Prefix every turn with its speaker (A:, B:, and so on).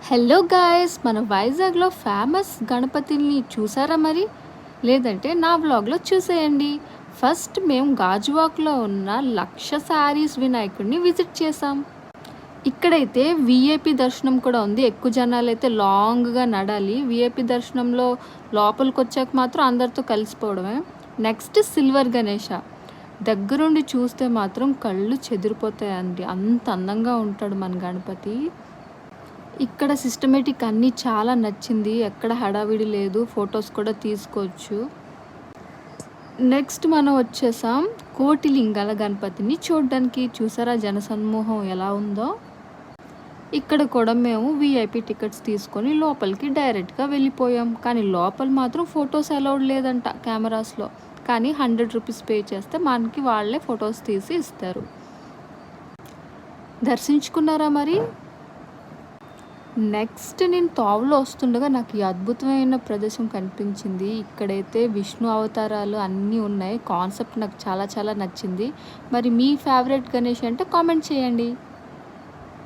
A: Hello guys, మన వైజాగ్లో famous గణపతిని చూసారా మరి? లేదంటే నా వ్లాగ్లో చూసేయండి. ఫస్ట్ మేము గాజువాక్లో ఉన్న లక్ష శారీస్ వినాయకుడిని విజిట్ చేసాం. ఇక్కడైతే విఐపి దర్శనం కూడా ఉంది. ఎక్కువ జనాలు అయితే లాంగ్గా నడాలి. విఐపి దర్శనంలో లోపలికి వచ్చాక మాత్రం అందరితో కలిసిపోవడమే. Next silver Ganesha. దగ్గరుండి చూస్తే మాత్రం కళ్ళు చెదిరిపోతాయండి. అంత అందంగా ఉంటాడు మన గణపతి. ఇక్కడ సిస్టమేటిక్ అన్నీ చాలా నచ్చింది. ఎక్కడ హడావిడి లేదు. ఫొటోస్ కూడా తీసుకోవచ్చు. నెక్స్ట్ మనం వచ్చేసాం కోటిలింగాల గణపతిని చూడడానికి. చూసారా జనసమూహం ఎలా ఉందో? ఇక్కడ కూడా మేము విఐపి టికెట్స్ తీసుకొని లోపలికి డైరెక్ట్గా వెళ్ళిపోయాం. కానీ లోపల మాత్రం ఫొటోస్ అలౌడ్ లేదంట కెమెరాస్లో. కానీ 100 రూపీస్ పే చేస్తే మనకి వాళ్ళే ఫొటోస్ తీసి ఇస్తారు. దర్శించుకున్నారా మరి? నెక్స్ట్ నేను తోవలో వస్తుండగా నాకు ఈ అద్భుతమైన ప్రదేశం కనిపించింది. ఇక్కడైతే విష్ణు అవతారాలు అన్నీ ఉన్నాయి. కాన్సెప్ట్ నాకు చాలా చాలా నచ్చింది. మరి మీ ఫేవరెట్ గణేష్ అంటే కామెంట్ చేయండి.